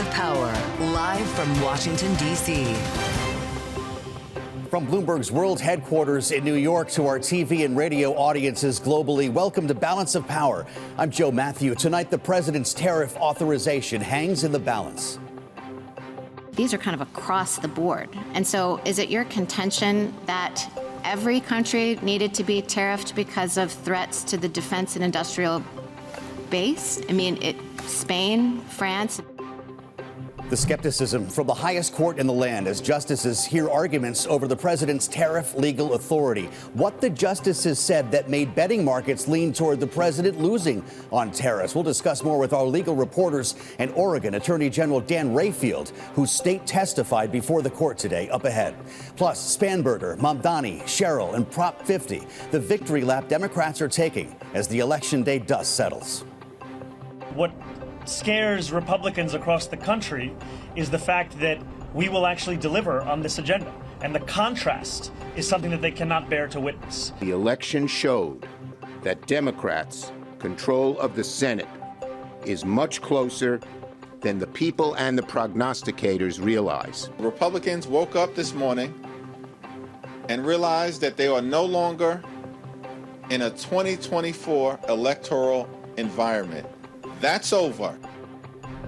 of Power, live from Washington, D.C. From Bloomberg's world headquarters in New York to our TV and radio audiences globally, welcome to Balance of Power. I'm Joe Matthew. Tonight, the president's tariff authorization hangs in the balance. These are kind of across the board. And so is it your contention that every country needed to be tariffed because of threats to the defense and industrial base? I mean, Spain, France. The skepticism from the highest court in the land as justices hear arguments over the president's tariff legal authority. What the justices said that made betting markets lean toward the president losing on tariffs. We'll discuss more with our legal reporters and Oregon Attorney General Dan Rayfield, whose state testified before the court today. Up ahead. Plus, Spanberger, Mamdani, Sherrill, and Prop 50. The victory lap Democrats are taking as the election day dust settles. What scares Republicans across the country is the fact that we will actually deliver on this agenda. And the contrast is something that they cannot bear to witness. The election showed that Democrats' control of the Senate is much closer than the people and the prognosticators realize. Republicans woke up this morning and realized that they are no longer in a 2024 electoral environment. That's over.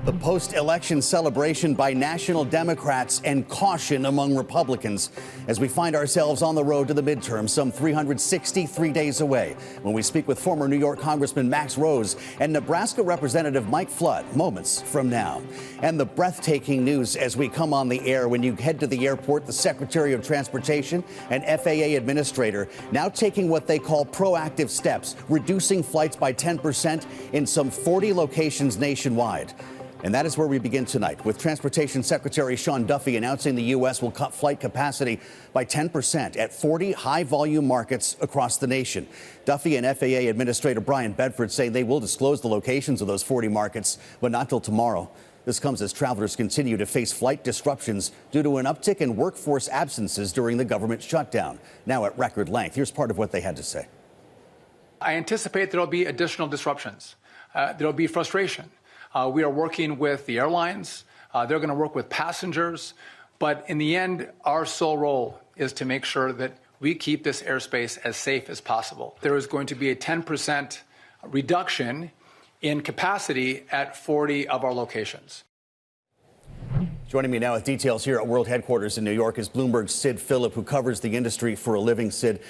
The post-election celebration by national Democrats and caution among Republicans as we find ourselves on the road to the midterm, some 363 days away, when we speak with former New York Congressman Max Rose and Nebraska Representative Mike Flood moments from now. And the breathtaking news as we come on the air when you head to the airport, the Secretary of Transportation and FAA administrator now taking what they call proactive steps, reducing flights by 10% in some 40 locations nationwide. And that is where we begin tonight, with Transportation Secretary Shawn Duffy announcing the U.S. will cut flight capacity by 10% at 40 high-volume markets across the nation. Duffy and FAA Administrator Brian Bedford say they will disclose the locations of those 40 markets, but not till tomorrow. This comes as travelers continue to face flight disruptions due to an uptick in workforce absences during the government shutdown, now at record length. Here's part of what they had to say. I anticipate there will be additional disruptions. There will be frustration. We are working with the airlines. They're going to work with passengers. But in the end, our sole role is to make sure that we keep this airspace as safe as possible. There is going to be a 10% reduction in capacity at 40 of our locations. Joining me now with details here at World Headquarters in New York is Bloomberg's Sid Phillip, who covers the industry for a living. Sid,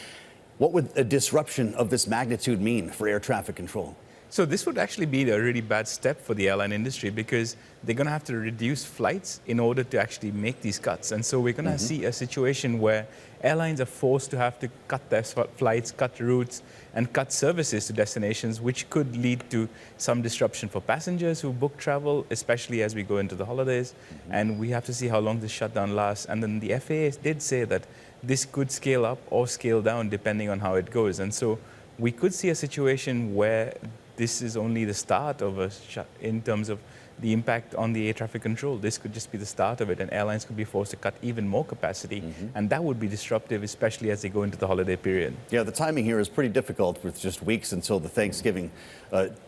what would a disruption of this magnitude mean for air traffic control? So this would actually be a really bad step for the airline industry because they're going to have to reduce flights in order to actually make these cuts. And so we're going to see a situation where airlines are forced to have to cut their flights, cut routes, and cut services to destinations, which could lead to some disruption for passengers who book travel, especially as we go into the holidays. And we have to see how long this shutdown lasts. And then the FAA did say that this could scale up or scale down depending on how it goes. And so we could see a situation where this is only the start of in terms of the impact on the air traffic control. This could just be the start of it, and airlines could be forced to cut even more capacity, and that would be disruptive, especially as they go into the holiday period. Yeah, the timing here is pretty difficult with just weeks until the Thanksgiving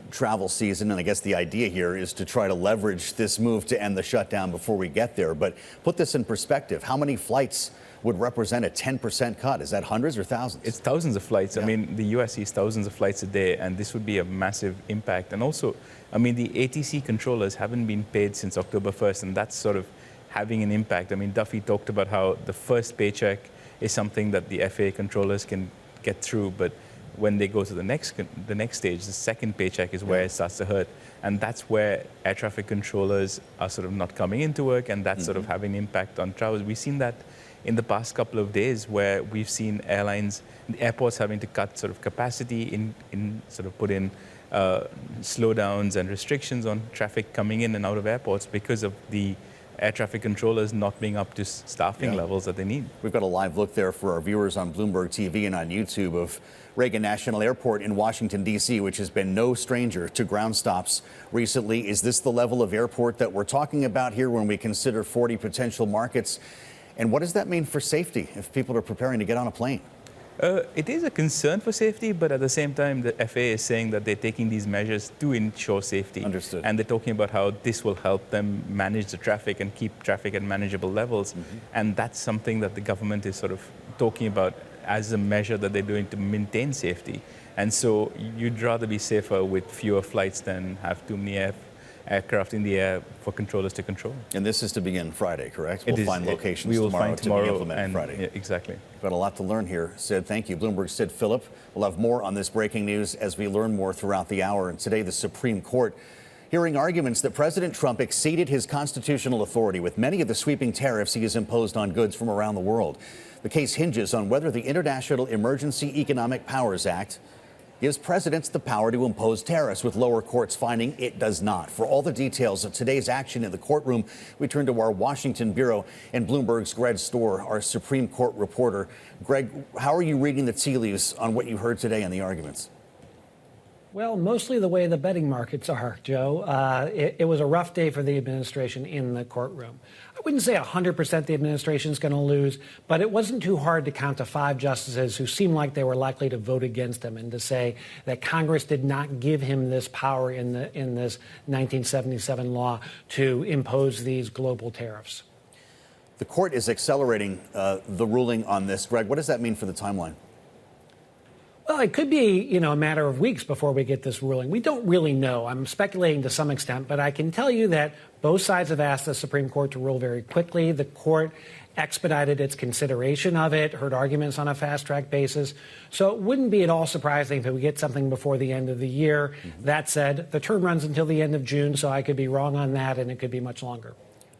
travel season, and I guess the idea here is to try to leverage this move to end the shutdown before we get there. But put this in perspective, how many flights would represent a 10% cut? Is that hundreds or thousands? It's thousands of flights. Yeah. I mean, the U.S. sees thousands of flights a day, and this would be a massive impact. And also, I mean, the ATC controllers haven't been paid since October 1st, and that's sort of having an impact. I mean, Duffy talked about how the first paycheck is something that the FAA controllers can get through, but when they go to the next stage, the second paycheck is where it starts to hurt. And that's where air traffic controllers are sort of not coming into work, and that's sort of having an impact on travel. We've seen that in the past couple of days, where we've seen airlines, airports having to cut sort of capacity put in slowdowns and restrictions on traffic coming in and out of airports because of the air traffic controllers not being up to staffing levels that they need. We've got a live look there for our viewers on Bloomberg TV and on YouTube of Reagan National Airport in Washington, D.C., which has been no stranger to ground stops recently. Is this the level of airport that we're talking about here when we consider 40 potential markets? And what does that mean for safety if people are preparing to get on a plane? It is a concern for safety, but at the same time, the FAA is saying that they're taking these measures to ensure safety. Understood. And they're talking about how this will help them manage the traffic and keep traffic at manageable levels. And that's something that the government is sort of talking about as a measure that they're doing to maintain safety. And so you'd rather be safer with fewer flights than have too many aircraft in the air for controllers to control. And this is to begin Friday, correct? We'll find locations we will tomorrow find to be implemented Friday. Yeah, exactly. We've got a lot to learn here, Sid. Thank you. Bloomberg's Sid Phillip. We'll have more on this breaking news as we learn more throughout the hour. And today, the Supreme Court hearing arguments that President Trump exceeded his constitutional authority with many of the sweeping tariffs he has imposed on goods from around the world. The case hinges on whether the International Emergency Economic Powers Act gives presidents the power to impose tariffs, with lower courts finding it does not. For all the details of today's action in the courtroom, we turn to our Washington bureau and Bloomberg's Greg Stohr, our Supreme Court reporter. Greg, how are you reading the tea leaves on what you heard today in the arguments? Well, mostly the way the betting markets are, Joe. It was a rough day for the administration in the courtroom. I wouldn't say 100% the administration is going to lose, but it wasn't too hard to count to 5 justices who seemed like they were likely to vote against him and to say that Congress did not give him this power in this 1977 law to impose these global tariffs. The court is accelerating the ruling on this. Greg, what does that mean for the timeline? Well, it could be, a matter of weeks before we get this ruling. We don't really know. I'm speculating to some extent, but I can tell you that both sides have asked the Supreme Court to rule very quickly. The court expedited its consideration of it, heard arguments on a fast-track basis. So it wouldn't be at all surprising if we get something before the end of the year. That said, the term runs until the end of June, so I could be wrong on that, and it could be much longer.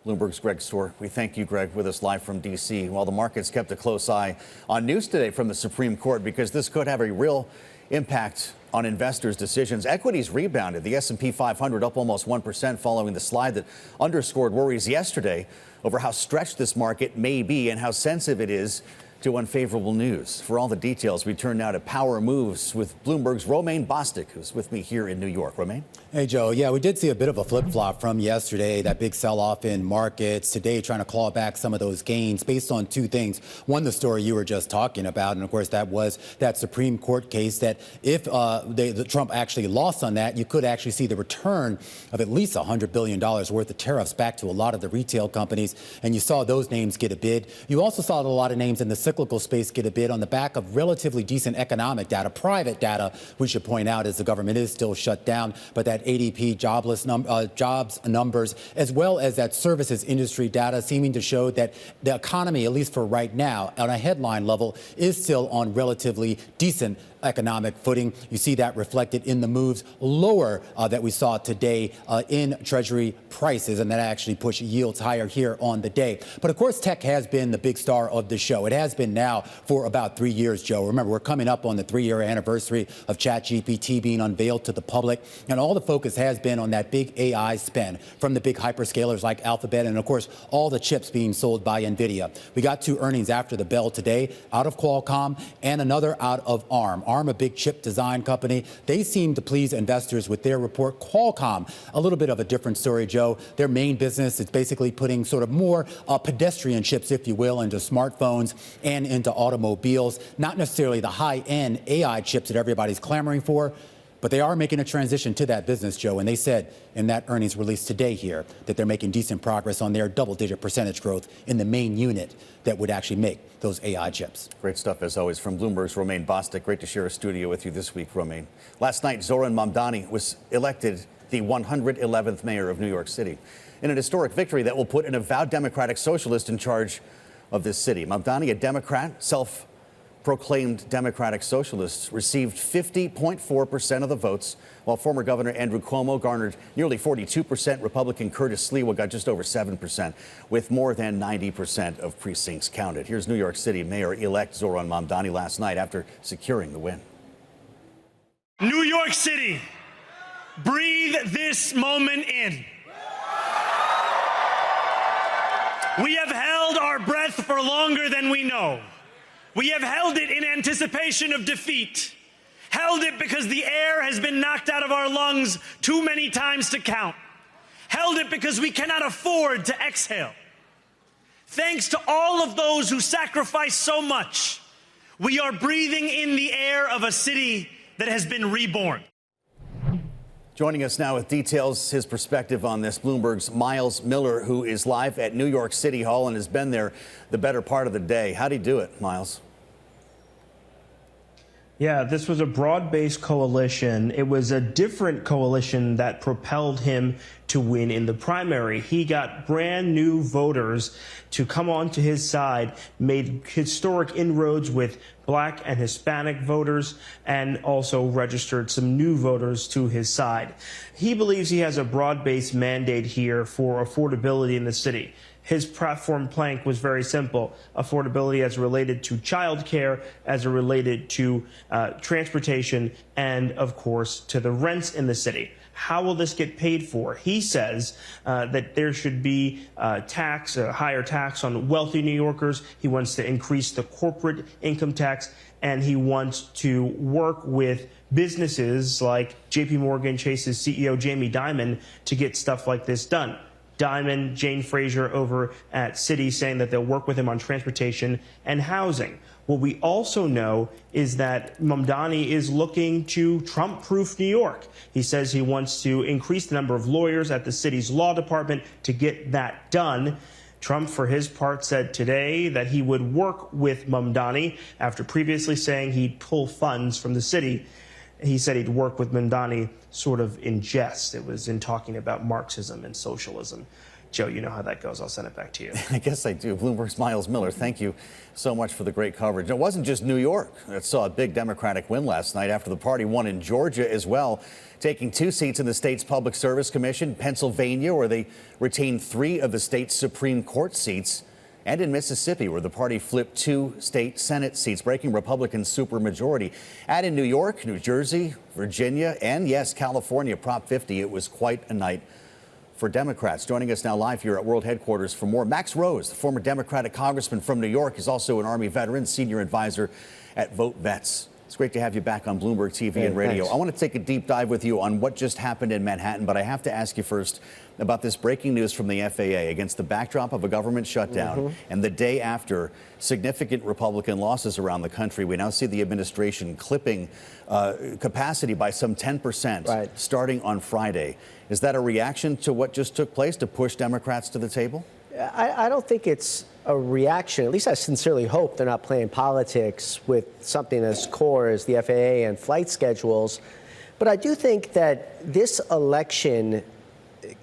Bloomberg's Greg Stohr. We thank you, Greg, with us live from D.C. While the markets kept a close eye on news today from the Supreme Court, because this could have a real impact on investors' decisions. Equities rebounded. The S&P 500 up almost 1% following the slide that underscored worries yesterday over how stretched this market may be and how sensitive it is to unfavorable news. For all the details, we turn now to Power Moves with Bloomberg's Romaine Bostick, who's with me here in New York. Romaine? Hey, Joe. Yeah, we did see a bit of a flip-flop from yesterday, that big sell-off in markets. Today, trying to claw back some of those gains based on 2 things. One, the story you were just talking about, and of course, that was that Supreme Court case that if Trump actually lost on that, you could actually see the return of at least $100 billion worth of tariffs back to a lot of the retail companies, and you saw those names get a bid. You also saw a lot of names in the cyclical space get a bid on the back of relatively decent economic data, private data, we should point out, as the government is still shut down, but that ADP jobs numbers, as well as that services industry data, seeming to show that the economy, at least for right now, on a headline level, is still on relatively decent economic footing. You see that reflected in the moves lower that we saw today in Treasury prices, and that actually pushed yields higher here on the day. But of course, tech has been the big star of the show. It has been now for about 3 years, Joe. Remember, we're coming up on the 3-year anniversary of ChatGPT being unveiled to the public, and all the focus has been on that big AI spend from the big hyperscalers like Alphabet, and of course, all the chips being sold by NVIDIA. We got 2 earnings after the bell today, out of Qualcomm and another out of ARM. ARM, a big chip design company. They seem to please investors with their report. Qualcomm, a little bit of a different story, Joe. Their main business is basically putting sort of more pedestrian chips, if you will, into smartphones and into automobiles. Not necessarily the high-end AI chips that everybody's clamoring for, but they are making a transition to that business, Joe. And they said in that earnings release today here that they're making decent progress on their double-digit percentage growth in the main unit that would actually make those AI chips. Great stuff, as always, from Bloomberg's Romaine Bostick. Great to share a studio with you this week, Romaine. Last night, Zohran Mamdani was elected the 111th mayor of New York City in an historic victory that will put an avowed Democratic socialist in charge of this city. Mamdani, a Democrat, self-proclaimed Democratic socialist, received 50.4% of the votes, while former Governor Andrew Cuomo garnered nearly 42%. Republican Curtis Sliwa got just over 7%, with more than 90% of precincts counted. Here's New York City Mayor-elect Zohran Mamdani last night after securing the win. New York City, breathe this moment in. We have held our breath for longer than we know. We have held it in anticipation of defeat. Held it because the air has been knocked out of our lungs too many times to count. Held it because we cannot afford to exhale. Thanks to all of those who sacrificed so much, We are breathing in the air of a city that has been reborn. Joining us now with details, his perspective on this, Bloomberg's Myles Miller, who is live at New York City Hall and has been there the better part of the day. How'd he do it, Myles? Yeah, this was a broad-based coalition. It was a different coalition that propelled him to win in the primary. He got brand new voters to come onto his side, made historic inroads with Black and Hispanic voters, and also registered some new voters to his side. He believes he has a broad-based mandate here for affordability in the city. His platform plank was very simple: affordability as related to childcare, as related to transportation, and, of course, to the rents in the city. How will this get paid for? He says that there should be a higher tax on wealthy New Yorkers. He wants to increase the corporate income tax, and he wants to work with businesses like J.P. Morgan Chase's CEO Jamie Dimon to get stuff like this done. Dimon, Jane Fraser over at Citi saying that they'll work with him on transportation and housing. What we also know is that Mamdani is looking to Trump-proof New York. He says he wants to increase the number of lawyers at the city's law department to get that done. Trump, for his part, said today that he would work with Mamdani after previously saying he'd pull funds from the city. He said he'd work with Mamdani sort of in jest. It was in talking about Marxism and socialism. Joe, you know how that goes. I'll send it back to you. I guess I do. Bloomberg's Myles Miller, thank you so much for the great coverage. It wasn't just New York that saw a big Democratic win last night after the party won in Georgia as well, taking 2 seats in the state's Public Service Commission, Pennsylvania, where they retained 3 of the state's Supreme Court seats, and in Mississippi, where the party flipped 2 state Senate seats, breaking Republican supermajority. And in New York, New Jersey, Virginia, and yes, California, Prop 50, it was quite a night for Democrats. Joining us now live here at World Headquarters for more, Max Rose, the former Democratic congressman from New York, is also an Army veteran, senior advisor at Vote Vets. It's great to have you back on Bloomberg TV and radio. Thanks. I want to take a deep dive with you on what just happened in Manhattan, but I have to ask you first about this breaking news from the FAA against the backdrop of a government shutdown and the day after significant Republican losses around the country. We now see the administration clipping capacity by some 10% starting on Friday. Is that a reaction to what just took place to push Democrats to the table? I don't think it's a reaction. At least I sincerely hope they're not playing politics with something as core as the FAA and flight schedules. But I do think that this election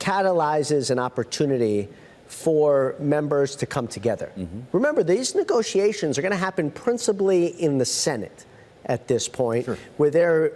catalyzes an opportunity for members to come together. Remember, these negotiations are going to happen principally in the Senate at this point, where they're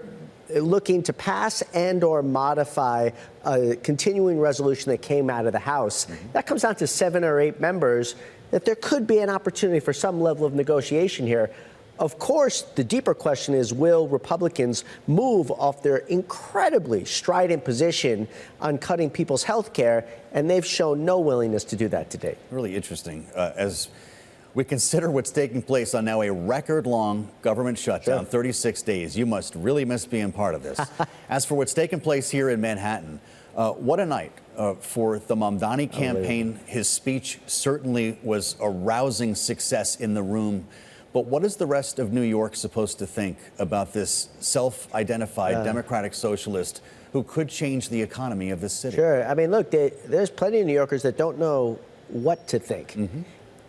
looking to pass and or modify a continuing resolution that came out of the House. That comes down to 7 or 8 members, that there could be an opportunity for some level of negotiation here. Of course, the deeper question is, will Republicans move off their incredibly strident position on cutting people's health care? And they've shown no willingness to do that today. Really interesting. As we consider what's taking place on now a record-long government shutdown, 36 days, you must being part of this. As for what's taking place here in Manhattan, what a night for the Mamdani campaign. His speech certainly was a rousing success in the room. But what is the rest of New York supposed to think about this self-identified democratic socialist who could change the economy of the city? Sure. I mean, look, there's plenty of New Yorkers that don't know what to think.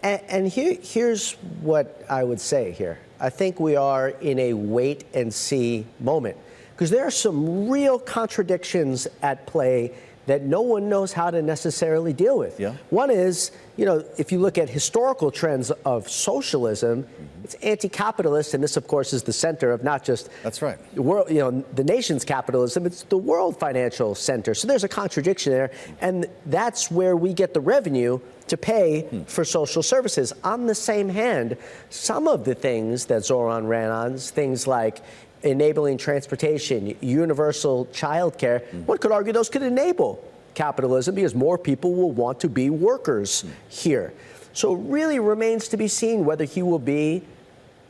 And here's what I would say here. I think we are in a wait-and-see moment, because there are some real contradictions at play that no one knows how to necessarily deal with. One is, if you look at historical trends of socialism, it's anti-capitalist, and this, of course, is the center of not just the world, the nation's capitalism, it's the world financial center. So there's a contradiction there, and that's where we get the revenue to pay for social services. On the same hand, some of the things that Zohran ran on, things like enabling transportation, universal child care, one could argue those could enable capitalism because more people will want to be workers here. So it really remains to be seen whether he will be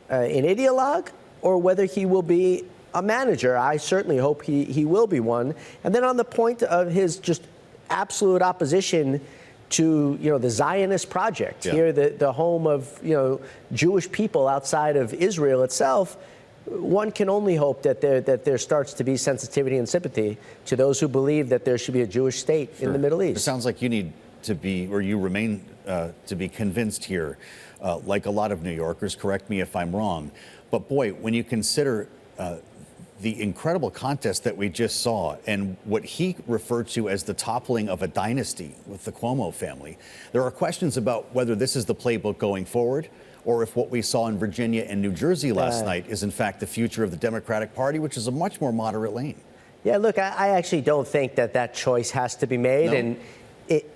an ideologue or whether he will be a manager. I certainly hope he will be one. And then on the point of his just absolute opposition to, the Zionist project, here, the home of, Jewish people outside of Israel itself, one can only hope that there starts to be sensitivity and sympathy to those who believe that there should be a Jewish state in the Middle East. It sounds like you need to be, or you remain to be convinced here, like a lot of New Yorkers, correct me if I'm wrong. But boy, when you consider the incredible contest that we just saw and what he referred to as the toppling of a dynasty with the Cuomo family, there are questions about whether this is the playbook going forward or if what we saw in Virginia and New Jersey last night is in fact the future of the Democratic Party, which is a much more moderate lane. Yeah, look, I actually don't think that choice has to be made. No. And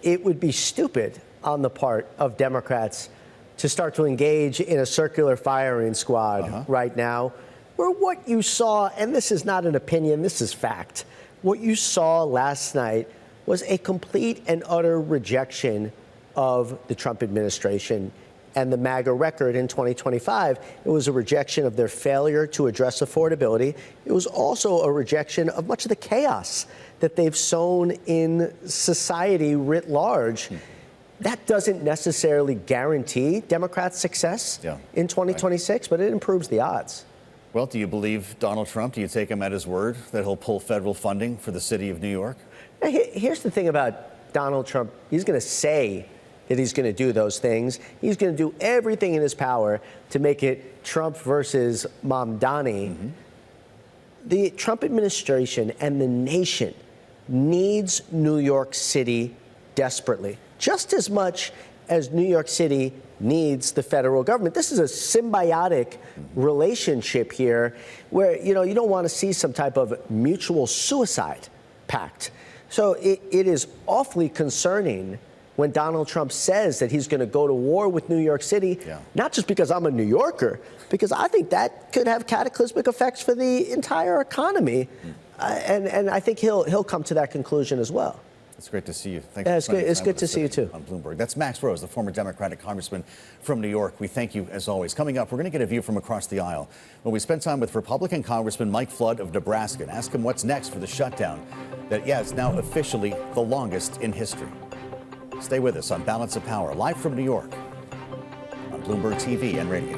it would be stupid on the part of Democrats to start to engage in a circular firing squad right now, where what you saw, and this is not an opinion, this is fact, what you saw last night was a complete and utter rejection of the Trump administration and the MAGA record in 2025. It was a rejection of their failure to address affordability. It was also a rejection of much of the chaos that they've sown in society writ large. That doesn't necessarily guarantee Democrats' success in 2026, but it improves the odds. Well, do you believe Donald Trump? Do you take him at his word that he'll pull federal funding for the city of New York? Now, here's the thing about Donald Trump. He's going to say that he's going to do those things. He's going to do everything in his power to make it Trump versus Mamdani. The Trump administration and the nation needs New York City desperately, just as much as New York City needs the federal government. This is a symbiotic relationship here where, you don't want to see some type of mutual suicide pact. So it is awfully concerning when Donald Trump says that he's going to go to war with New York City, not just because I'm a New Yorker, because I think that could have cataclysmic effects for the entire economy. And I think he'll come to that conclusion as well. It's great to see you. Thanks for it's good to see you, too. On Bloomberg. That's Max Rose, the former Democratic congressman from New York. We thank you, as always. Coming up, we're going to get a view from across the aisle when we spend time with Republican Congressman Mike Flood of Nebraska and ask him what's next for the shutdown that, is now officially the longest in history. Stay with us on Balance of Power, live from New York on Bloomberg TV and radio.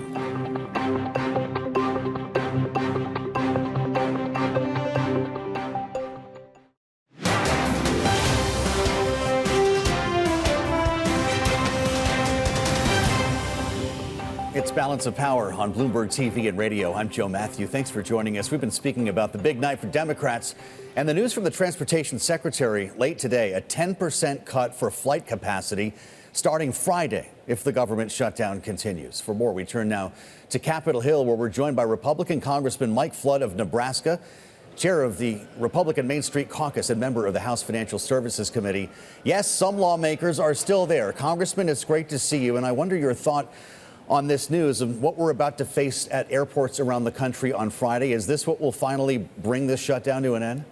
It's Balance of Power on Bloomberg TV and radio. I'm Joe Matthew. Thanks for joining us. We've been speaking about the big night for Democrats and the news from the Transportation Secretary late today, a 10% cut for flight capacity starting Friday if the government shutdown continues. For more, we turn now to Capitol Hill, where we're joined by Republican Congressman Mike Flood of Nebraska, chair of the Republican Main Street Caucus and member of the House Financial Services Committee. Yes, some lawmakers are still there. Congressman, it's great to see you, and I wonder your thought on this news of what we're about to face at airports around the country on Friday. Is this what will finally bring this shutdown to an end?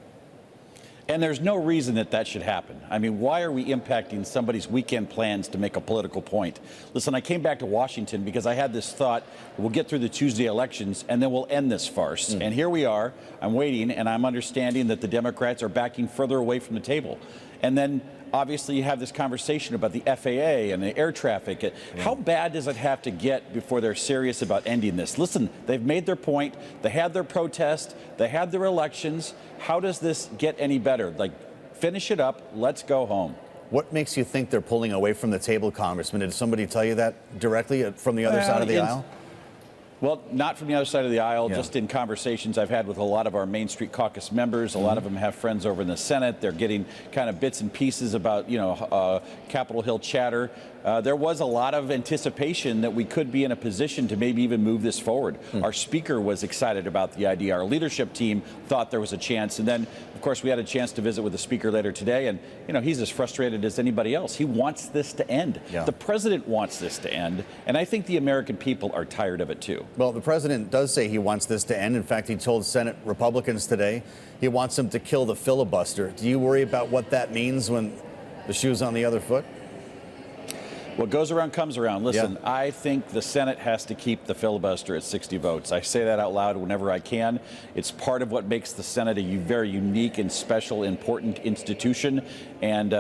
And there's no reason that should happen. I mean, why are we impacting somebody's weekend plans to make a political point? Listen, I came back to Washington because I had this thought, we'll get through the Tuesday elections and then we'll end this farce. And here we are. I'm waiting, and I'm understanding that the Democrats are backing further away from the table. And then obviously you have this conversation about the FAA and the air traffic. How bad does it have to get before they're serious about ending this? Listen, they've made their point. They had their protest. They had their elections. How does this get any better? Like, finish it up. Let's go home. What makes you think they're pulling away from the table, Congressman? Did somebody tell you that directly from the other side of the aisle? Well, not from the other side of the aisle, just in conversations I've had with a lot of our Main Street Caucus members. A lot of them have friends over in the Senate. They're getting kind of bits and pieces about, Capitol Hill chatter. There was a lot of anticipation that we could be in a position to maybe even move this forward. Our speaker was excited about the idea. Our leadership team thought there was a chance. And then, of course, we had a chance to visit with the speaker later today. And, he's as frustrated as anybody else. He wants this to end. The president wants this to end. And I think the American people are tired of it, too. Well, the president does say he wants this to end. In fact, he told Senate Republicans today he wants them to kill the filibuster. Do you worry about what that means when the shoe's on the other foot? What goes around comes around. Listen, I think the Senate has to keep the filibuster at 60 votes. I say that out loud whenever I can. It's part of what makes the Senate a very unique and special, important institution. And,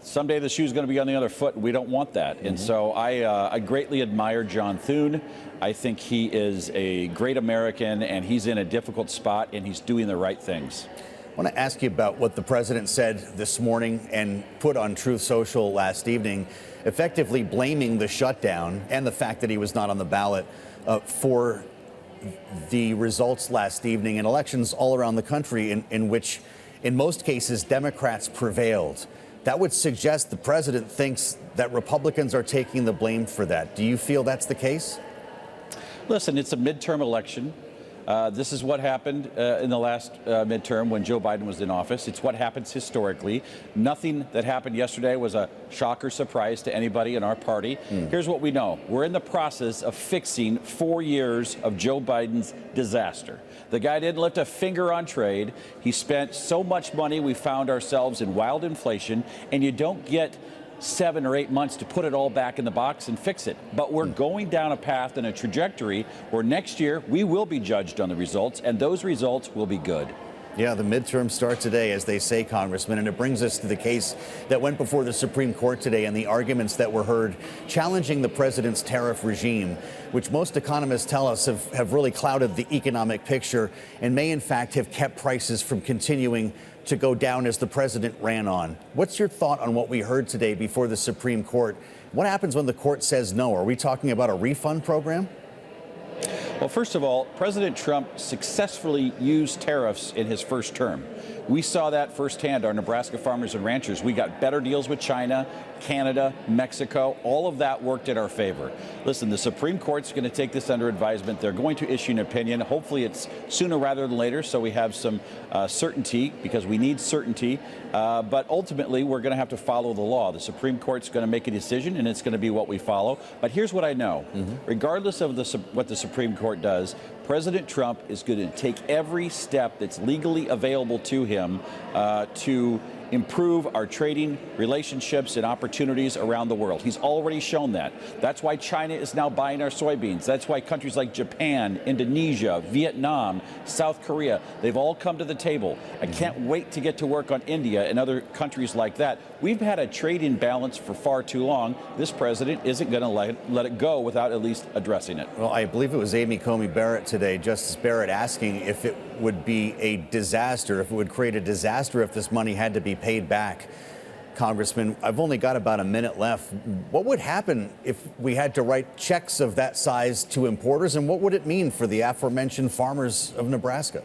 someday the shoe's going to be on the other foot, and we don't want that. And so I greatly admire John Thune. I think he is a great American, and he's in a difficult spot, and he's doing the right things. I want to ask you about what the president said this morning and put on Truth Social last evening, effectively blaming the shutdown and the fact that he was not on the ballot for the results last evening in elections all around the country in which, in most cases, Democrats prevailed. That would suggest the president thinks that Republicans are taking the blame for that. Do you feel that's the case? Listen, it's a midterm election. This is what happened in the last midterm when Joe Biden was in office. It's what happens historically. Nothing that happened yesterday was a shock or surprise to anybody in our party. Here's what we know. We're in the process of fixing 4 years of Joe Biden's disaster. The guy didn't lift a finger on trade. He spent so much money, we found ourselves in wild inflation, and you don't get 7 or 8 months to put it all back in the box and fix it. But we're going down a path and a trajectory where next year we will be judged on the results, and those results will be good. Yeah, the midterms start today, as they say, Congressman, and it brings us to the case that went before the Supreme Court today and the arguments that were heard challenging the president's tariff regime, which most economists tell us have really clouded the economic picture and may, in fact, have kept prices from continuing to go down as the president ran on. What's your thought on what we heard today before the Supreme Court? What happens when the court says no? Are we talking about a refund program? Well, first of all, President Trump successfully used tariffs in his first term. We saw that firsthand, our Nebraska farmers and ranchers. We got better deals with China, Canada, Mexico. All of that worked in our favor. Listen, the Supreme Court's going to take this under advisement. They're going to issue an opinion. Hopefully it's sooner rather than later, so we have some certainty, because we need certainty. But ultimately, we're going to have to follow the law. The Supreme Court's going to make a decision, and it's going to be what we follow. But here's what I know. Regardless of what the Supreme Court does, President Trump is going to take every step that's legally available to him to improve our trading relationships and opportunities around the world. He's already shown that. That's why China is now buying our soybeans. That's why countries like Japan, Indonesia, Vietnam, South Korea, they've all come to the table. I can't wait to get to work on India and other countries like that. We've had a trade imbalance for far too long. This president isn't going to let it go without at least addressing it. Well, I believe it was Amy Coney Barrett today, Justice Barrett, asking if it would be a disaster, if it would create a disaster if this money had to be paid back. Congressman, I've only got about a minute left. What would happen if we had to write checks of that size to importers, and what would it mean for the aforementioned farmers of Nebraska?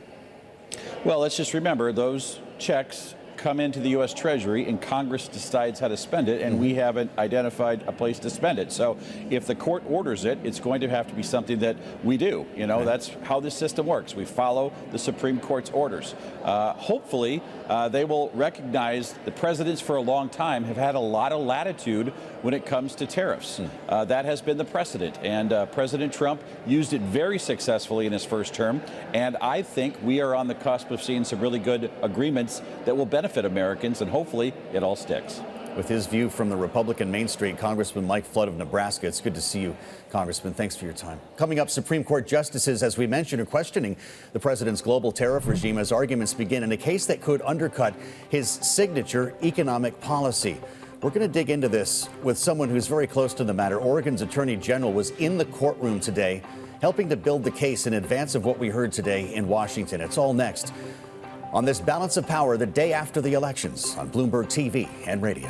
Well, let's just remember those checks come into the U.S. Treasury and Congress decides how to spend it, and we haven't identified a place to spend it. So if the court orders it, it's going to have to be something that we do. You know, that's how this system works. We follow the Supreme Court's orders. Hopefully, they will recognize the presidents for a long time have had a lot of latitude when it comes to tariffs. That has been the precedent, and President Trump used it very successfully in his first term, and I think we are on the cusp of seeing some really good agreements that will benefit Americans, and hopefully it all sticks. With his view from the Republican Main Street, Congressman Mike Flood of Nebraska. It's good to see you, Congressman. Thanks for your time. Coming up, Supreme Court justices, as we mentioned, are questioning the president's global tariff regime as arguments begin in a case that could undercut his signature economic policy. We're going to dig into this with someone who's very close to the matter. Oregon's Attorney General was in the courtroom today, helping to build the case in advance of what we heard today in Washington. It's all next on this Balance of Power, the day after the elections, on Bloomberg TV and radio.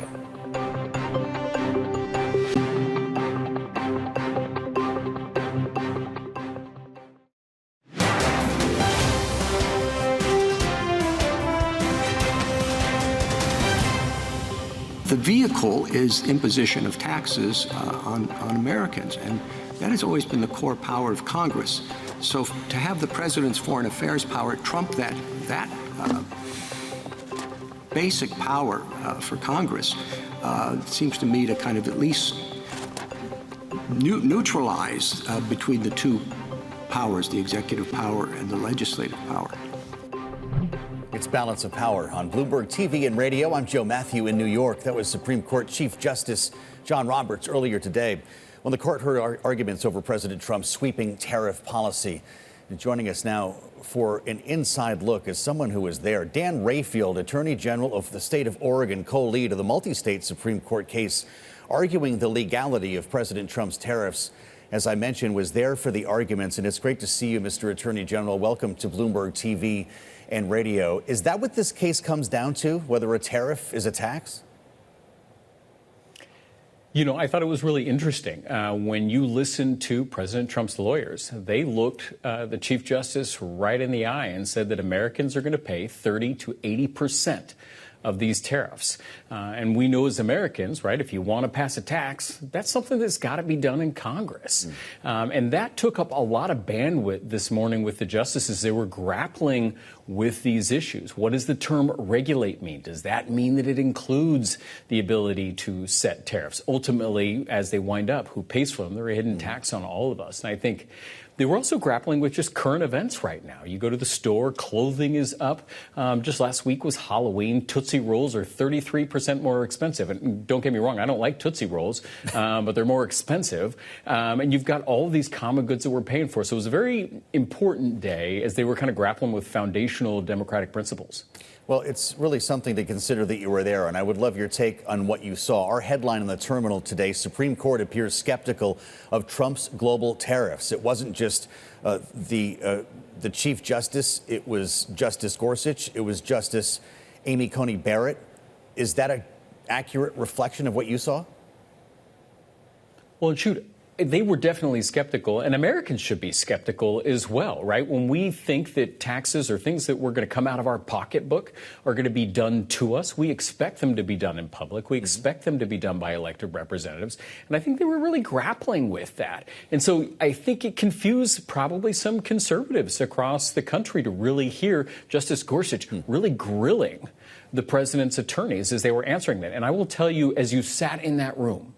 The vehicle is imposition of taxes on Americans, and that has always been the core power of Congress. So to have the president's foreign affairs power trump that basic power for Congress seems to me to kind of at least neutralize between the two powers, the executive power and the legislative power. It's Balance of Power on Bloomberg TV and radio. I'm Joe Matthew in New York. That was Supreme Court Chief Justice John Roberts earlier today when the court heard arguments over President Trump's sweeping tariff policy. And joining us now for an inside look is someone who was there. Dan Rayfield, Attorney General of the state of Oregon, co-lead of the multi-state Supreme Court case arguing the legality of President Trump's tariffs, as I mentioned, was there for the arguments. And it's great to see you, Mr. Attorney General. Welcome to Bloomberg TV and radio. Is that what this case comes down to, whether a tariff is a tax? You know, I thought it was really interesting. When you listen to President Trump's lawyers, they looked the Chief Justice right in the eye and said that Americans are going to pay 30 to 80% of these tariffs. And we know as Americans, right, if you want to pass a tax, that's something that's got to be done in Congress. And that took up a lot of bandwidth this morning with the justices. They were grappling with these issues. What does the term regulate mean? Does that mean that it includes the ability to set tariffs? Ultimately, as they wind up, who pays for them? They're a hidden tax on all of us. And I think they were also grappling with just current events right now. You go to the store, clothing is up. Just last week was Halloween. Tootsie Rolls are 33% more expensive. And don't get me wrong, I don't like Tootsie Rolls, but they're more expensive. And you've got all of these common goods that we're paying for. So it was a very important day as they were kind of grappling with foundational democratic principles. Well, it's really something to consider that you were there, and I would love your take on what you saw. Our headline in the terminal today, Supreme Court appears skeptical of Trump's global tariffs. It wasn't just the Chief Justice, it was Justice Gorsuch, it was Justice Amy Coney Barrett. Is that an accurate reflection of what you saw? Well, shoot, they were definitely skeptical, and Americans should be skeptical as well, right? When we think that taxes or things that were going to come out of our pocketbook are going to be done to us, we expect them to be done in public. We expect them to be done by elected representatives. And I think they were really grappling with that. And so I think it confused probably some conservatives across the country to really hear Justice Gorsuch really grilling the president's attorneys as they were answering that. And I will tell you, as you sat in that room,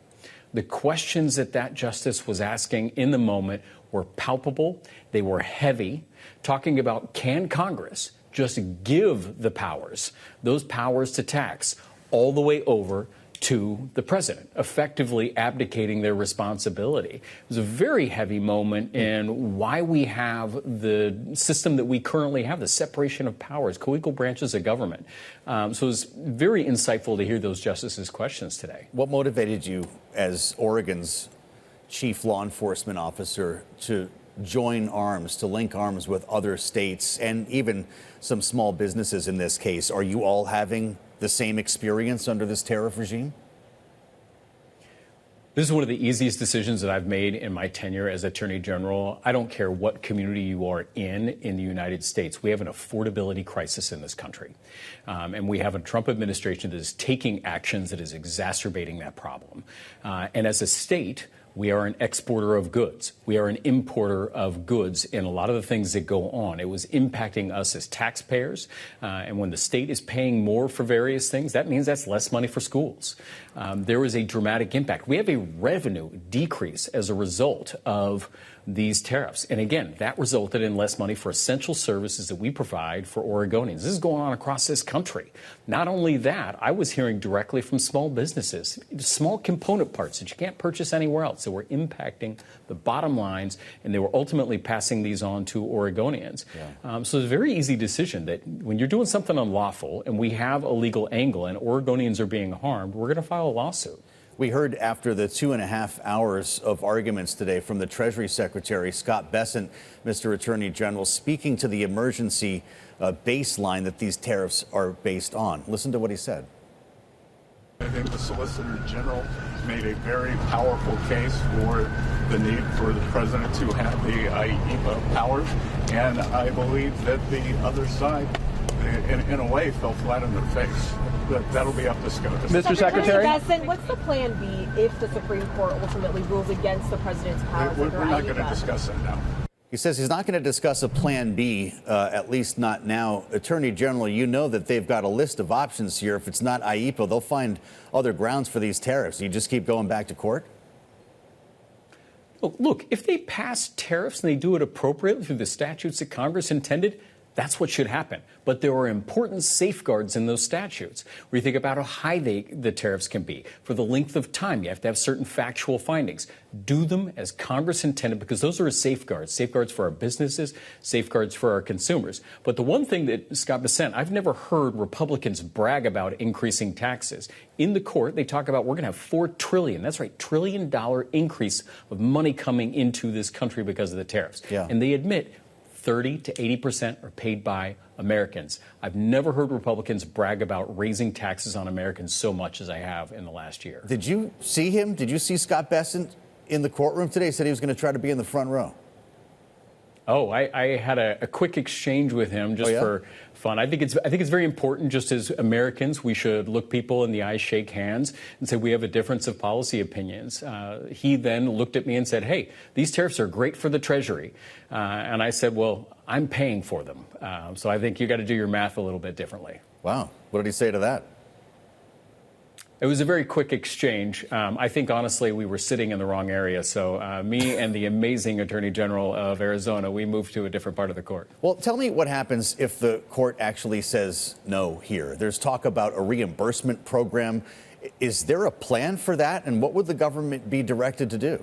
the questions that justice was asking in the moment were palpable. They were heavy, talking about, can Congress just give the powers, those powers to tax, all the way over to the president, effectively abdicating their responsibility. It was a very heavy moment in why we have the system that we currently have, the separation of powers, co-equal branches of government. So it was very insightful to hear those justices' questions today. What motivated you as Oregon's chief law enforcement officer to join arms, to link arms with other states and even some small businesses in this case? Are you all having the same experience under this tariff regime? This is one of the easiest decisions that I've made in my tenure as Attorney General. I don't care what community you are in the United States. We have an affordability crisis in this country. And we have a Trump administration that is taking actions that is exacerbating that problem. And as a state, we are an exporter of goods. We are an importer of goods in a lot of the things that go on. It was impacting us as taxpayers. And when the state is paying more for various things, that means that's less money for schools. There is a dramatic impact. We have a revenue decrease as a result of these tariffs. And again, that resulted in less money for essential services that we provide for Oregonians. This is going on across this country. Not only that, I was hearing directly from small businesses, small component parts that you can't purchase anywhere else that were impacting the bottom lines, and they were ultimately passing these on to Oregonians. So it's a very easy decision that when you're doing something unlawful and we have a legal angle and Oregonians are being harmed, we're going to file a lawsuit. We heard after the 2.5 hours of arguments today from the Treasury Secretary, Scott Bessent, Mr. Attorney General, speaking to the emergency baseline that these tariffs are based on. Listen to what he said. I think the Solicitor General made a very powerful case for the need for the president to have the IEPA powers, and I believe that the other side, in a way, fell flat on their face. That'll be up to Scotus. Mr. Secretary? What's the plan B if the Supreme Court ultimately rules against the president's powers? We're not going to discuss that now. He says he's not going to discuss a plan B, at least not now. Attorney General, you know that they've got a list of options here. If it's not IEPA, they'll find other grounds for these tariffs. You just keep going back to court? Look, if they pass tariffs and they do it appropriately through the statutes that Congress intended, That's what should happen. But there are important safeguards in those statutes where you think about how high the tariffs can be. For the length of time, you have to have certain factual findings. Do them as Congress intended, because those are safeguards for our businesses, safeguards for our consumers. But the one thing that Scott Bessent, I've never heard Republicans brag about increasing taxes. In the court, they talk about we're going to have $4 trillion. That's right, $1 trillion increase of money coming into this country because of the tariffs. Yeah. And they admit 30 to 80% are paid by Americans. I've never heard Republicans brag about raising taxes on Americans so much as I have in the last year. Did you see him? Did you see Scott Bessent in the courtroom today? He said he was going to try to be in the front row. Oh, I had a quick exchange with him just for fun. I think it's very important, just as Americans, we should look people in the eye, shake hands, and say we have a difference of policy opinions. He then looked at me and said, hey, these tariffs are great for the Treasury. And I said, well, I'm paying for them. So I think you got to do your math a little bit differently. Wow. What did he say to that? It was a very quick exchange. I think, honestly, we were sitting in the wrong area. So me and the amazing Attorney General of Arizona, we moved to a different part of the court. Well, tell me what happens if the court actually says no here. There's talk about a reimbursement program. Is there a plan for that? And what would the government be directed to do?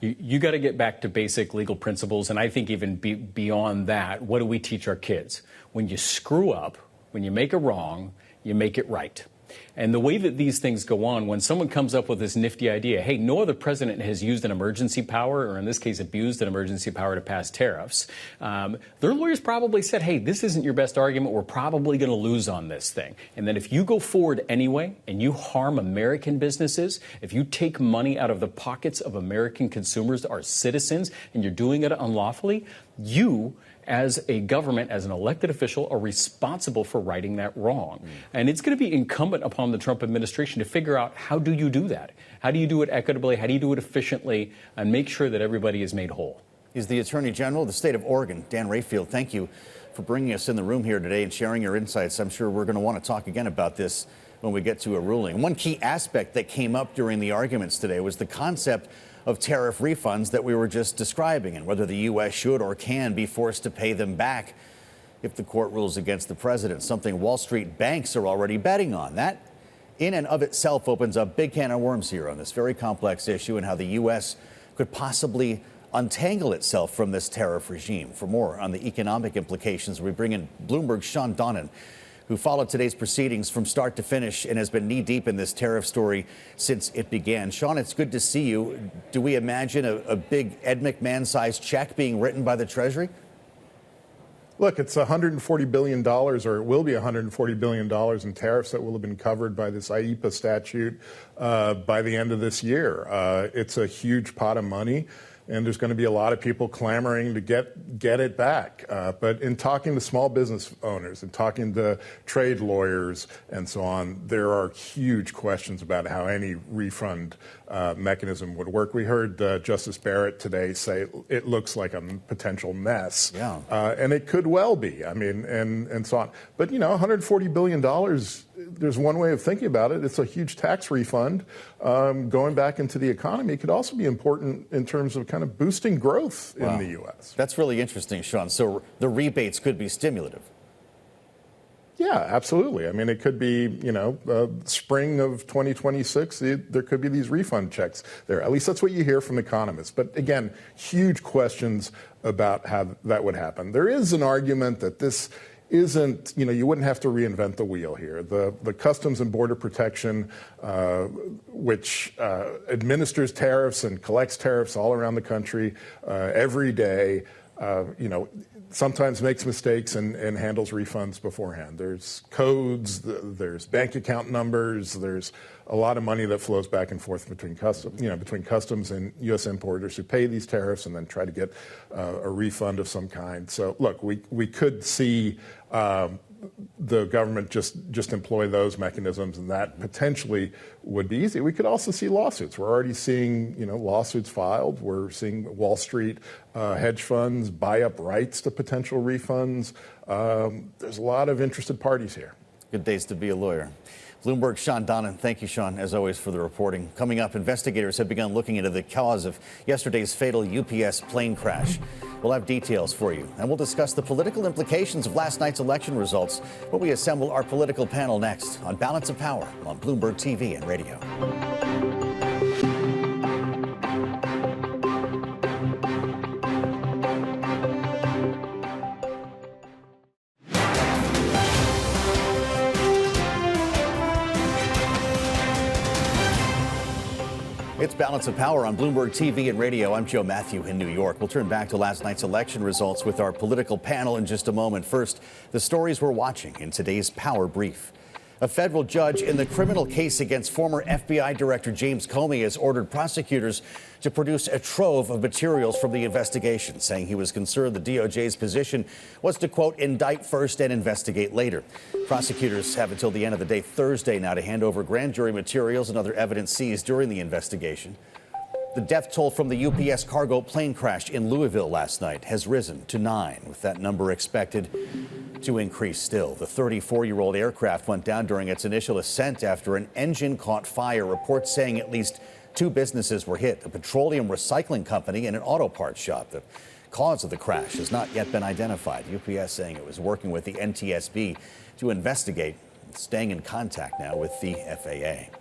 You got to get back to basic legal principles. And I think even beyond that, what do we teach our kids? When you screw up, when you make a wrong, you make it right. And the way that these things go on, when someone comes up with this nifty idea, hey, no other president has used an emergency power, or in this case, abused an emergency power to pass tariffs, their lawyers probably said, hey, this isn't your best argument. We're probably going to lose on this thing. And then if you go forward anyway and you harm American businesses, if you take money out of the pockets of American consumers, our citizens, and you're doing it unlawfully, you, as a government, as an elected official, are responsible for righting that wrong. And it's going to be incumbent upon the Trump administration to figure out, how do you do that? How do you do it equitably? How do you do it efficiently? And make sure that everybody is made whole. He's the Attorney General of the state of Oregon, Dan Rayfield. Thank you for bringing us in the room here today and sharing your insights. I'm sure we're going to want to talk again about this when we get to a ruling. One key aspect that came up during the arguments today was the concept of tariff refunds that we were just describing, and whether the U.S. should or can be forced to pay them back if the court rules against the president, something Wall Street banks are already betting on. That in and of itself opens a big can of worms here on this very complex issue and how the U.S. could possibly untangle itself from this tariff regime. For more on the economic implications, we bring in Bloomberg's Shawn, who followed today's proceedings from start to finish and has been knee-deep in this tariff story since it began. Shawn, it's good to see you. Do we imagine a big Ed McMahon-sized check being written by the Treasury? Look, it's $140 billion, or it will be $140 billion in tariffs that will have been covered by this IEEPA statute by the end of this year. It's a huge pot of money, and there's going to be a lot of people clamoring to get it back. But in talking to small business owners and talking to trade lawyers and so on, there are huge questions about how any refund mechanism would work. We heard Justice Barrett today say it looks like a potential mess. Yeah. And it could well be. I mean, and so on. But, $140 billion, there's one way of thinking about it. It's a huge tax refund going back into the economy. It could also be important in terms of kind of boosting growth in the U.S. That's really interesting, Shawn. So the rebates could be stimulative. Yeah, absolutely. I mean, it could be, spring of 2026, there could be these refund checks there. At least that's what you hear from economists. But again, huge questions about how that would happen. There is an argument that this isn't, you wouldn't have to reinvent the wheel here. The Customs and Border Protection, which administers tariffs and collects tariffs all around the country every day, sometimes makes mistakes and handles refunds beforehand. There's codes, there's bank account numbers, there's a lot of money that flows back and forth between customs and U.S. importers who pay these tariffs and then try to get a refund of some kind. So, look, we could see the government just employ those mechanisms, and that potentially would be easy. We could also see lawsuits. We're already seeing, lawsuits filed. We're seeing Wall Street hedge funds buy up rights to potential refunds. There's a lot of interested parties here. Good days to be a lawyer. Bloomberg's Shawn Donnan. Thank you, Shawn, as always, for the reporting. Coming up, investigators have begun looking into the cause of yesterday's fatal UPS plane crash. We'll have details for you, and we'll discuss the political implications of last night's election results when we assemble our political panel next on Balance of Power on Bloomberg TV and radio. It's Balance of Power on Bloomberg TV and radio. I'm Joe Matthew in New York. We'll turn back to last night's election results with our political panel in just a moment. First, the stories we're watching in today's Power Brief. A federal judge in the criminal case against former FBI Director James Comey has ordered prosecutors to produce a trove of materials from the investigation, saying he was concerned the DOJ's position was to, quote, indict first and investigate later. Prosecutors have until the end of the day Thursday now to hand over grand jury materials and other evidence seized during the investigation. The death toll from the UPS cargo plane crash in Louisville last night has risen to 9, with that number expected to increase still. The 34-year-old aircraft went down during its initial ascent after an engine caught fire. Reports saying at least 2 businesses were hit, a petroleum recycling company and an auto parts shop. The cause of the crash has not yet been identified. UPS saying it was working with the NTSB to investigate, staying in contact now with the FAA.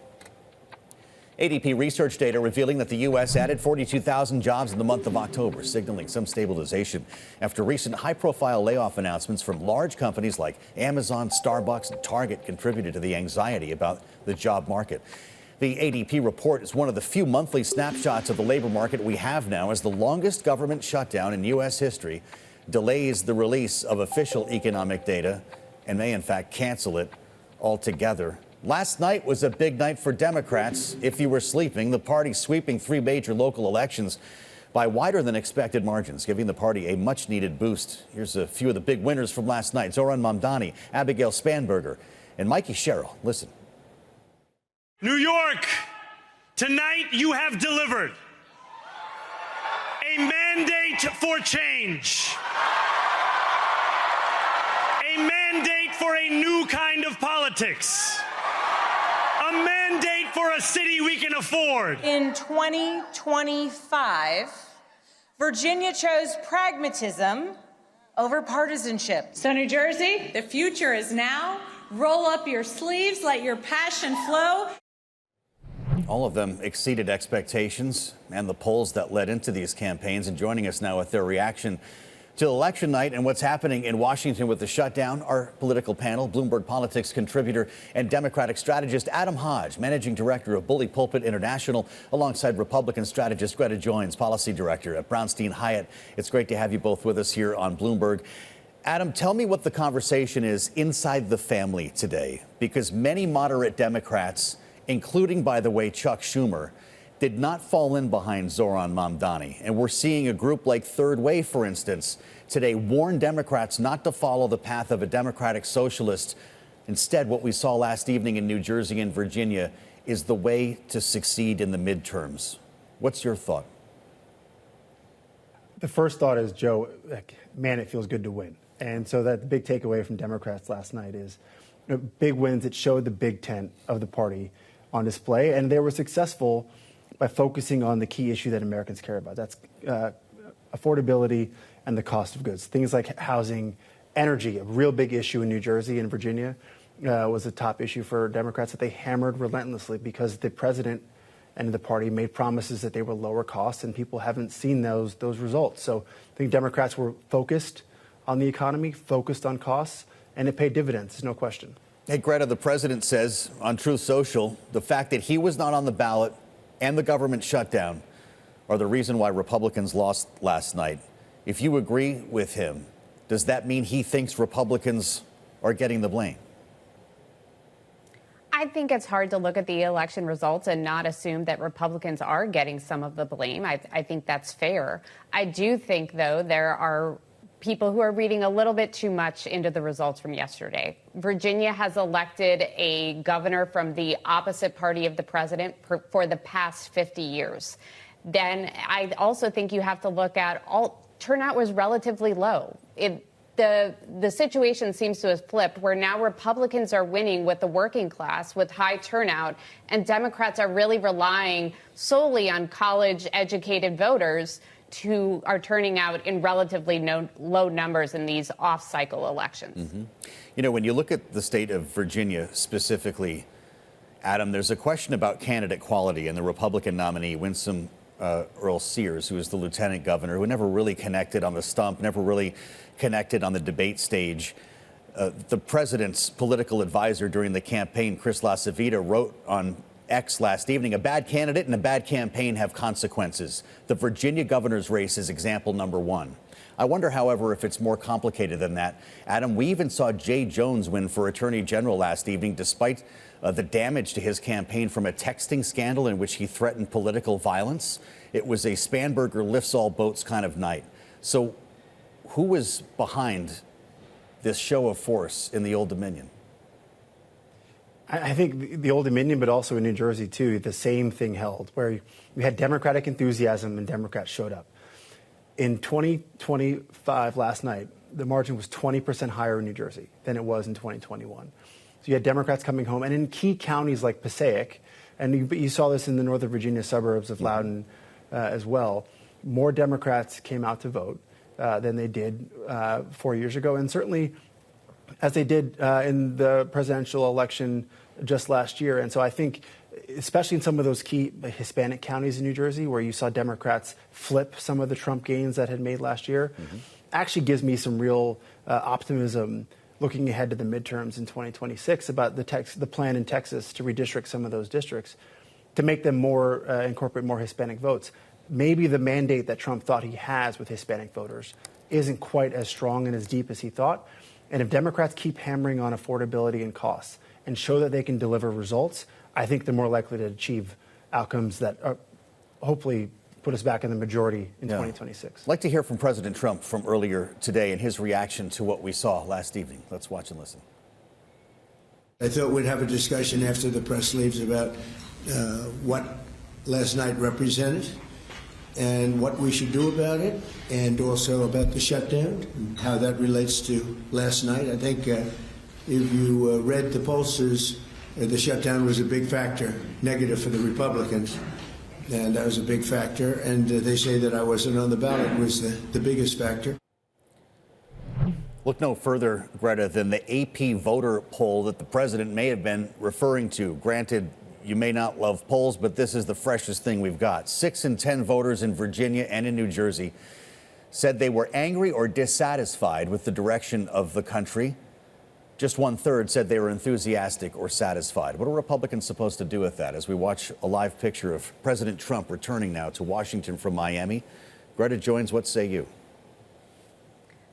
ADP research data revealing that the U.S. added 42,000 jobs in the month of October, signaling some stabilization after recent high-profile layoff announcements from large companies like Amazon, Starbucks, and Target contributed to the anxiety about the job market. The ADP report is one of the few monthly snapshots of the labor market we have now, as the longest government shutdown in U.S. history delays the release of official economic data and may, in fact, cancel it altogether. Last night was a big night for Democrats. If you were sleeping, the party sweeping 3 major local elections by wider than expected margins, giving the party a much needed boost. Here's a few of the big winners from last night. Zohran Mamdani, Abigail Spanberger, and Mikey Sherrill. Listen. New York, tonight you have delivered a mandate for change, a mandate for a new kind of politics, a mandate for a city we can afford. In 2025, Virginia chose pragmatism over partisanship. So New Jersey, the future is now. Roll up your sleeves, let your passion flow. All of them exceeded expectations and the polls that led into these campaigns. And joining us now with their reaction to election night and what's happening in Washington with the shutdown, our political panel, Bloomberg Politics contributor and Democratic strategist Adam Hodge, managing director of Bully Pulpit International, alongside Republican strategist Greta Joins, policy director at Brownstein Hyatt. It's great to have you both with us here on Bloomberg. Adam, tell me what the conversation is inside the family today, because many moderate Democrats, including, by the way, Chuck Schumer, did not fall in behind Zohran Mamdani. And we're seeing a group like Third Way, for instance, today warn Democrats not to follow the path of a Democratic socialist. Instead, what we saw last evening in New Jersey and Virginia is the way to succeed in the midterms. What's your thought? The first thought is, Joe, man, it feels good to win. And so that the big takeaway from Democrats last night is big wins that showed the big tent of the party on display. And they were successful by focusing on the key issue that Americans care about. That's affordability and the cost of goods. Things like housing, energy, a real big issue in New Jersey and Virginia, was a top issue for Democrats that they hammered relentlessly because the president and the party made promises that they would lower costs, and people haven't seen those results. So I think Democrats were focused on the economy, focused on costs, and it paid dividends, there's no question. Hey, Greta, the president says on Truth Social, the fact that he was not on the ballot and the government shutdown are the reason why Republicans lost last night. If you agree with him, does that mean he thinks Republicans are getting the blame? I think it's hard to look at the election results and not assume that Republicans are getting some of the blame. I think that's fair. I do think, though, there are people who are reading a little bit too much into the results from yesterday. Virginia has elected a governor from the opposite party of the president for the past 50 years. Then I also think you have to look at turnout was relatively low. the situation seems to have flipped, where now Republicans are winning with the working class, with high turnout, and Democrats are really relying solely on college-educated voters who are turning out in relatively low numbers in these off-cycle elections. Mm-hmm. You know, when you look at the state of Virginia specifically, Adam, there's a question about candidate quality, and the Republican nominee, Winsome Earl Sears, who is the lieutenant governor, who never really connected on the stump, never really connected on the debate stage. The president's political advisor during the campaign, Chris LaCivita, wrote on X last evening, a bad candidate and a bad campaign have consequences. The Virginia governor's race is example number one. I wonder, however, if it's more complicated than that. Adam, we even saw Jay Jones win for Attorney General last evening, despite the damage to his campaign from a texting scandal in which he threatened political violence. It was a Spanberger lifts all boats kind of night. So who was behind this show of force in the Old Dominion? I think the Old Dominion, but also in New Jersey, too, the same thing held, where you had Democratic enthusiasm and Democrats showed up. In 2025, last night, the margin was 20% higher in New Jersey than it was in 2021. So you had Democrats coming home. And in key counties like Passaic, and you saw this in the Northern Virginia suburbs of Loudoun as well, more Democrats came out to vote than they did 4 years ago. And certainly as they did in the presidential election just last year. And so I think, especially in some of those key Hispanic counties in New Jersey, where you saw Democrats flip some of the Trump gains that had made last year, actually gives me some real optimism looking ahead to the midterms in 2026 about the plan in Texas to redistrict some of those districts to make them more, incorporate more Hispanic votes. Maybe the mandate that Trump thought he has with Hispanic voters isn't quite as strong and as deep as he thought. And if Democrats keep hammering on affordability and costs and show that they can deliver results, I think they're more likely to achieve outcomes that are hopefully put us back in the majority in 2026. I'd like to hear from President Trump from earlier today and his reaction to what we saw last evening. Let's watch and listen. I thought we'd have a discussion after the press leaves about what last night represented and what we should do about it, and also about the shutdown and how that relates to last night. I think if you read the pollsters, the shutdown was a big factor, negative for the Republicans, and that was a big factor. And they say that I wasn't on the ballot was the biggest factor. Look no further, Greta, than the AP voter poll that the president may have been referring to. Granted, you may not love polls, but this is the freshest thing we've got. 6 in 10 voters in Virginia and in New Jersey said they were angry or dissatisfied with the direction of the country. Just 1/3 said they were enthusiastic or satisfied. What are Republicans supposed to do with that? As we watch a live picture of President Trump returning now to Washington from Miami. Greta joins, what say you?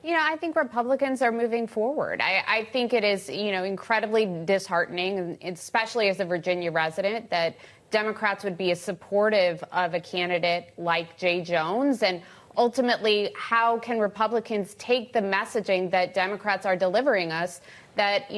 You know, I think Republicans are moving forward. I think it is, incredibly disheartening, especially as a Virginia resident, that Democrats would be as supportive of a candidate like Jay Jones. And ultimately, how can Republicans take the messaging that Democrats are delivering us that,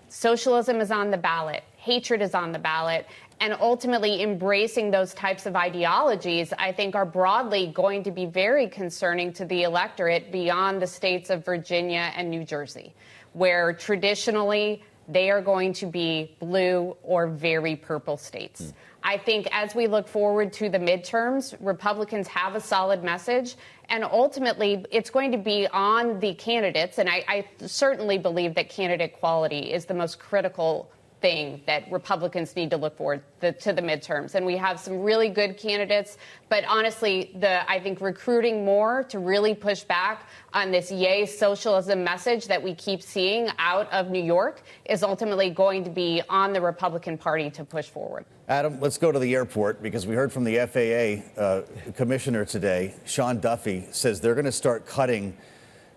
socialism is on the ballot, hatred is on the ballot, and ultimately embracing those types of ideologies, I think, are broadly going to be very concerning to the electorate beyond the states of Virginia and New Jersey, where traditionally they are going to be blue or very purple states. I think as we look forward to the midterms, Republicans have a solid message, and ultimately it's going to be on the candidates. And I certainly believe that candidate quality is the most critical thing that Republicans need to look forward to the midterms. And we have some really good candidates, but honestly, I think recruiting more to really push back on this yay socialism message that we keep seeing out of New York is ultimately going to be on the Republican Party to push forward. Adam, let's go to the airport, because we heard from the FAA commissioner today. Shawn says they're going to start cutting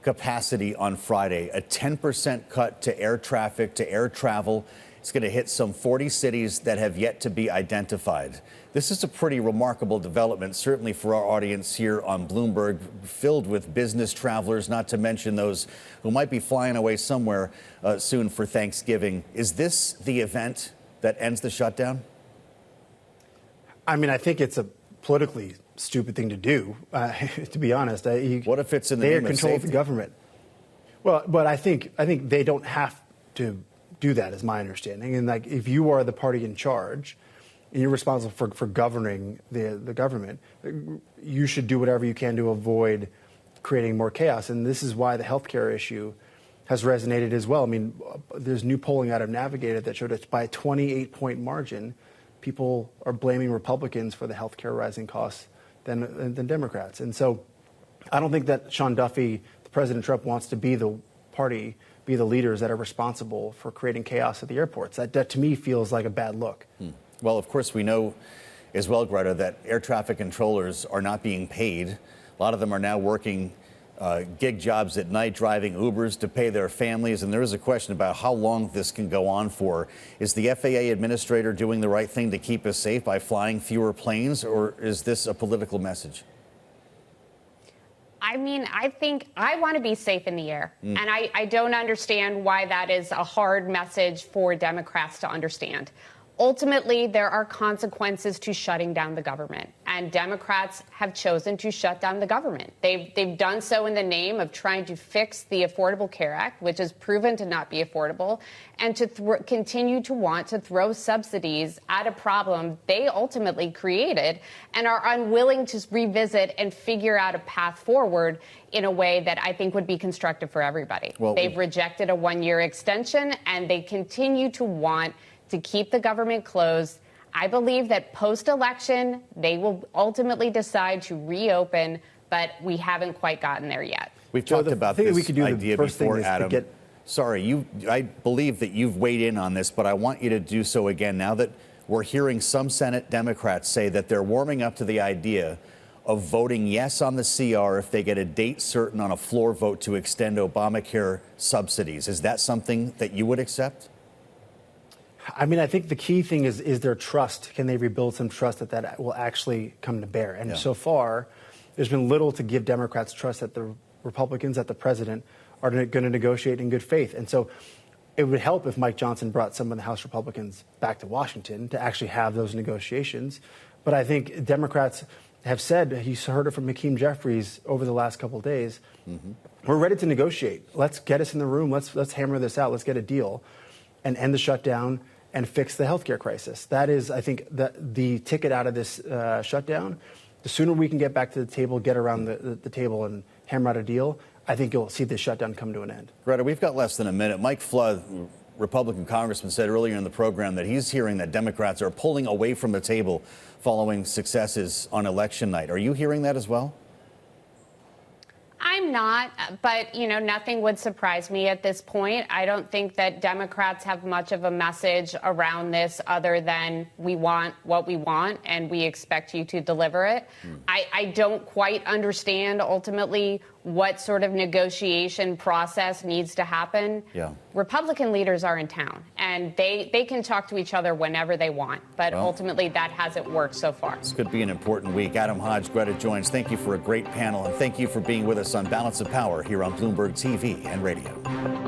capacity on Friday, a 10% cut to air traffic, to air travel. It's going to hit some 40 cities that have yet to be identified. This is a pretty remarkable development, certainly for our audience here on Bloomberg, filled with business travelers, not to mention those who might be flying away somewhere soon for Thanksgiving. Is this the event that ends the shutdown? I mean, I think it's a politically stupid thing to do, to be honest. What if it's in the name of control of safety? the government? Well, but I think they don't have to do that, is my understanding. And like, if you are the party in charge and you're responsible for governing the government, you should do whatever you can to avoid creating more chaos. And this is why the healthcare issue has resonated as well. I mean, there's new polling out of Navigated that showed that by a 28-point margin, people are blaming Republicans for the healthcare rising costs than Democrats. And so I don't think that Sean Duffy, President Trump, wants to be the party, be the leaders that are responsible for creating chaos at the airports. That to me feels like a bad look. Well, of course, we know as well, Greta, that air traffic controllers are not being paid. A lot of them are now working gig jobs at night, driving Ubers to pay their families. And there is a question about how long this can go on for. Is the FAA administrator doing the right thing to keep us safe by flying fewer planes, or is this a political message? I mean, I think I want to be safe in the air. And I don't understand why that is a hard message for Democrats to understand. Ultimately, there are consequences to shutting down the government, and Democrats have chosen to shut down the government. They've done so in the name of trying to fix the Affordable Care Act, which has proven to not be affordable, and to continue to want to throw subsidies at a problem they ultimately created and are unwilling to revisit and figure out a path forward in a way that I think would be constructive for everybody. Well, they've rejected a one-year extension, and they continue to want to keep the government closed. I believe that post-election, they will ultimately decide to reopen, but we haven't quite gotten there yet. We've talked about this idea before, Adam. Sorry, I believe that you've weighed in on this, but I want you to do so again now that we're hearing some Senate Democrats say that they're warming up to the idea of voting yes on the CR if they get a date certain on a floor vote to extend Obamacare subsidies. Is that something that you would accept? I mean, I think the key thing is their trust. Can they rebuild some trust that will actually come to bear? And so far, there's been little to give Democrats trust that the Republicans, that the president, are going to negotiate in good faith. And so it would help if Mike Johnson brought some of the House Republicans back to Washington to actually have those negotiations. But I think Democrats have said, you heard it from Hakeem Jeffries over the last couple of days, we're ready to negotiate. Let's get us in the room. Let's hammer this out. Let's get a deal and end the shutdown and fix the healthcare crisis. That is, I think, the ticket out of this shutdown. The sooner we can get back to the table, get around the table and hammer out a deal, I think you'll see this shutdown come to an end. Greta, we've got less than a minute. Mike Flood, Republican congressman, said earlier in the program that he's hearing that Democrats are pulling away from the table following successes on election night. Are you hearing that as well? I'm not, but, you know, nothing would surprise me at this point. I don't think that Democrats have much of a message around this other than we want what we want and we expect you to deliver it. I don't quite understand ultimately what sort of negotiation process needs to happen. Republican leaders are in town and they can talk to each other whenever they want, but ultimately that hasn't worked so far. This could be an important week. Adam Hodge, Greta Joins, thank you for a great panel and thank you for being with us on Balance of Power here on Bloomberg TV and radio.